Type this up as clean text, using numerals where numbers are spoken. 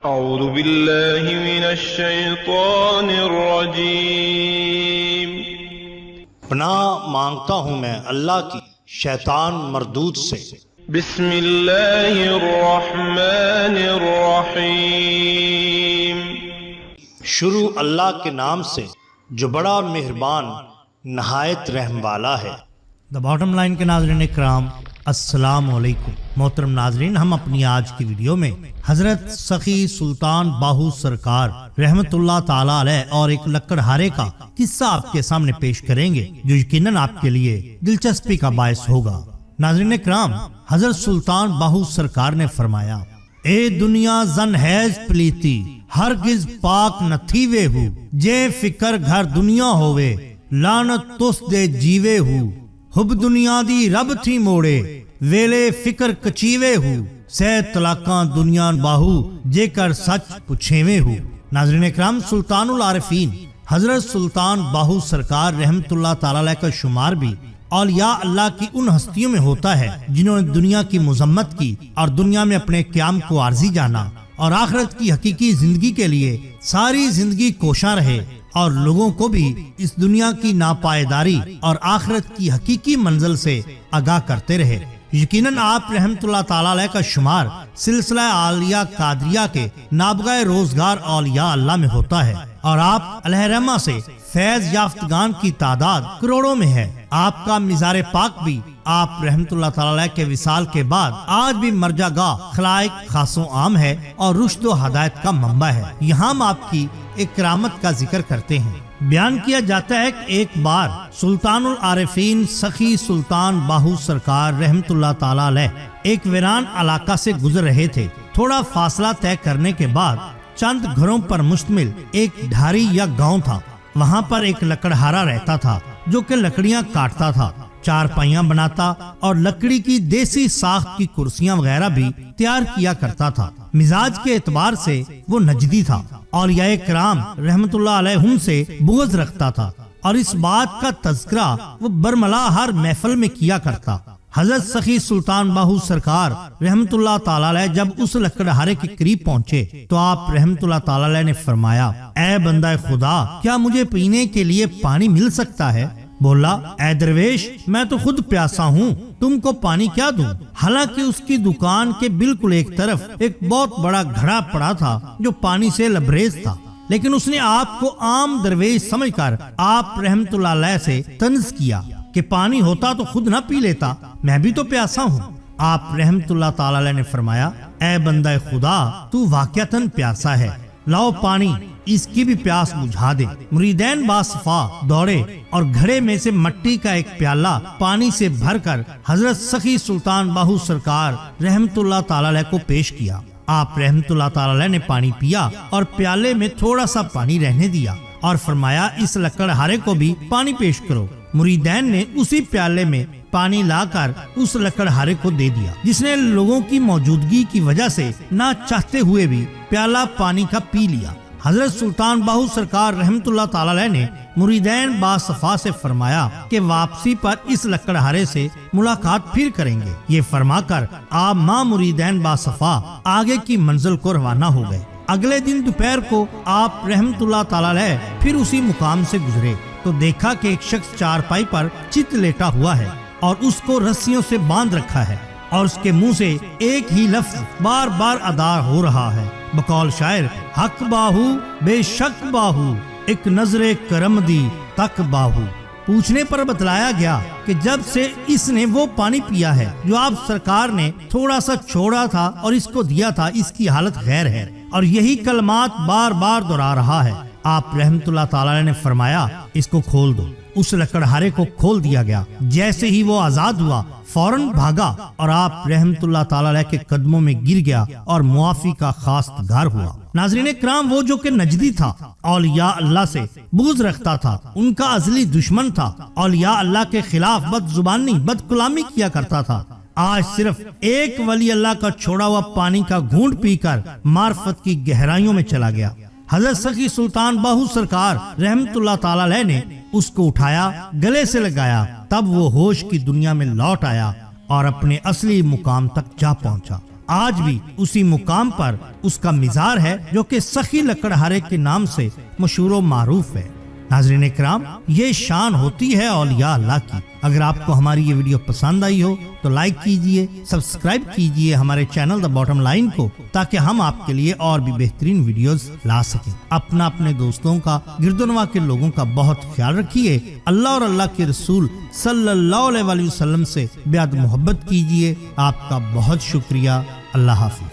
اعوذ باللہ من الشیطان الرجیم۔ پناہ مانگتا ہوں میں اللہ کی شیطان مردود سے۔ بسم اللہ الرحمن الرحیم۔ شروع اللہ کے نام سے جو بڑا مہربان نہایت رحم والا ہے۔ دا باٹم لائن کے ناظرین اکرام، السلام علیکم۔ محترم ناظرین، ہم اپنی آج کی ویڈیو میں حضرت سخی سلطان باہو سرکار رحمت اللہ تعالی علیہ اور ایک لکڑہارے کا قصہ آپ کے سامنے پیش کریں گے جو یقیناً آپ کے لیے دلچسپی کا باعث ہوگا۔ ناظرین اکرام، حضرت سلطان باہو سرکار نے فرمایا، اے دنیا زن ہیج پلیتی ہرگز پاک نہ تھیوے ہو، جے فکر گھر دنیا ہووے لعنت تس دے جیوے ہو، حب دنیا دی رب تھی موڑے ویلے فکر کچیوے ہو، سہ طلاقاں دنیا باہو جے کر سچ پچھیوے ہو۔ ناظرین اکرام، سلطان العارفین حضرت سلطان باہو سرکار رحمت اللہ تعالی علیہ کا شمار بھی اولیاء اللہ کی ان ہستیوں میں ہوتا ہے جنہوں نے دنیا کی مذمت کی اور دنیا میں اپنے قیام کو عارضی جانا اور آخرت کی حقیقی زندگی کے لیے ساری زندگی کوشاں رہے اور لوگوں کو بھی اس دنیا کی ناپائیداری اور آخرت کی حقیقی منزل سے آگاہ کرتے رہے۔ یقیناً آپ رحمت اللہ تعالی علیہ کا شمار سلسلہ عالیہ قادریہ کے نابغہ روزگار اولیاء اللہ میں ہوتا ہے اور آپ علیہ رحمہ سے فیض یافتگان کی تعداد کروڑوں میں ہے۔ آپ کا مزار پاک بھی آپ رحمت اللہ تعالی علیہ کے وصال کے بعد آج بھی مرجع گاہ خلائق خاص و عام ہے اور رشد و ہدایت کا منبع ہے۔ یہاں ہم آپ کی ایک کرامت کا ذکر کرتے ہیں۔ بیان کیا جاتا ہے کہ ایک بار سلطان العارفین سخی سلطان باہو سرکار رحمت اللہ تعالی علیہ ایک ویران علاقہ سے گزر رہے تھے۔ تھوڑا فاصلہ طے کرنے کے بعد چند گھروں پر مشتمل ایک ڈھاری یا گاؤں تھا۔ وہاں پر ایک لکڑہارا رہتا تھا جو کہ لکڑیاں کاٹتا تھا، چار پائیاں بناتا اور لکڑی کی دیسی ساخت کی کرسیاں وغیرہ بھی تیار کیا کرتا تھا۔ مزاج کے اعتبار سے وہ نجدی تھا، اولیاء کرام رحمت اللہ علیہم سے بغض رکھتا تھا اور اس بات کا تذکرہ وہ برملا ہر محفل میں کیا کرتا۔ حضرت سخی سلطان باہو سرکار رحمت اللہ تعالی علیہ جب اس لکڑہارے کے قریب پہنچے تو آپ رحمت اللہ تعالی علیہ نے فرمایا، اے بندہ خدا، کیا مجھے پینے کے لیے پانی مل سکتا ہے؟ بولا، اے درویش، میں تو خود پیاسا ہوں، تم کو پانی کیا دوں؟ حالانکہ اس کی دکان کے بالکل ایک طرف ایک بہت بڑا گھڑا پڑا تھا جو پانی سے لبریز تھا، لیکن اس نے آپ کو عام درویش سمجھ کر آپ رحمت اللہ علیہ سے طنز کیا کہ پانی ہوتا تو خود نہ پی لیتا، میں بھی تو پیاسا ہوں۔ آپ رحمت اللہ تعالی علیہ نے فرمایا، اے بندہ خدا، تو واقعتاً پیاسا ہے، لاؤ پانی، اس کی بھی پیاس بجھا دے۔ مریدین باصفا دوڑے اور گھڑے میں سے مٹی کا ایک پیالہ پانی سے بھر کر حضرت سخی سلطان باہو سرکار رحمت اللہ تعالی علیہ کو پیش کیا۔ آپ رحمت اللہ تعالی علیہ نے پانی پیا اور پیالے میں تھوڑا سا پانی رہنے دیا اور فرمایا، اس لکڑہارے کو بھی پانی پیش کرو۔ مریدین نے اسی پیالے میں پانی لا کر اس لکڑہارے کو دے دیا، جس نے لوگوں کی موجودگی کی وجہ سے نہ چاہتے ہوئے بھی پیالہ پانی کا پی لیا۔ حضرت سلطان باہو سرکار رحمت اللہ تعالی علیہ نے مریدین باصفا سے فرمایا کہ واپسی پر اس لکڑہارے سے ملاقات پھر کریں گے۔ یہ فرما کر آپ ماں مریدین باصفا آگے کی منزل کو روانہ ہو گئے۔ اگلے دن دوپہر کو آپ رحمت اللہ تعالی علیہ پھر اسی مقام سے گزرے تو دیکھا کہ ایک شخص چارپائی پر چت لیٹا ہوا ہے اور اس کو رسیوں سے باندھ رکھا ہے اور اس کے منہ سے ایک ہی لفظ بار بار ادا ہو رہا ہے، بقول شاعر، حق باہو بے شک باہو ایک نظر کرم دی تک باہو۔ پوچھنے پر بتلایا گیا کہ جب سے اس نے وہ پانی پیا ہے جو آپ سرکار نے تھوڑا سا چھوڑا تھا اور اس کو دیا تھا، اس کی حالت غیر ہے اور یہی کلمات بار بار دہرا رہا ہے۔ آپ رحمت اللہ تعالی علیہ نے فرمایا، اس کو کھول دو۔ اس لکڑہارے کو کھول دیا گیا۔ جیسے ہی وہ آزاد ہوا فوراً بھاگا اور آپ رحمت اللہ تعالی علیہ کے قدموں میں گر گیا اور معافی کا خواستگار ہوا۔ ناظرین کرام، وہ جو کہ نجدی تھا، اولیاء اللہ سے بغض رکھتا تھا، ان کا ازلی دشمن تھا، اولیاء اللہ کے خلاف بد زبانی بد کلامی کیا کرتا تھا، آج صرف ایک ولی اللہ کا چھوڑا ہوا پانی کا گھونٹ پی کر معرفت کی گہرائیوں میں چلا گیا۔ حضرت سخی سلطان باہو سرکار رحمت اللہ تعالی علیہ نے اس کو اٹھایا، گلے سے لگایا، تب وہ ہوش کی دنیا میں لوٹ آیا اور اپنے اصلی مقام تک جا پہنچا۔ آج بھی اسی مقام پر اس کا مزار ہے جو کہ سخی لکڑہارے کے نام سے مشہور و معروف ہے۔ ناظرین کرام، یہ شان ہوتی ہے اولیاء اللہ کی۔ اگر آپ کو ہماری یہ ویڈیو پسند آئی ہو تو لائک کیجئے، سبسکرائب کیجئے ہمارے چینل دا باٹم لائن کو، تاکہ ہم آپ کے لیے اور بھی بہترین ویڈیوز لا سکیں۔ اپنے دوستوں کا، گردنوا کے لوگوں کا بہت خیال رکھیے۔ اللہ اور اللہ کے رسول صلی اللہ علیہ وسلم سے بے حد محبت کیجئے۔ آپ کا بہت شکریہ۔ اللہ حافظ۔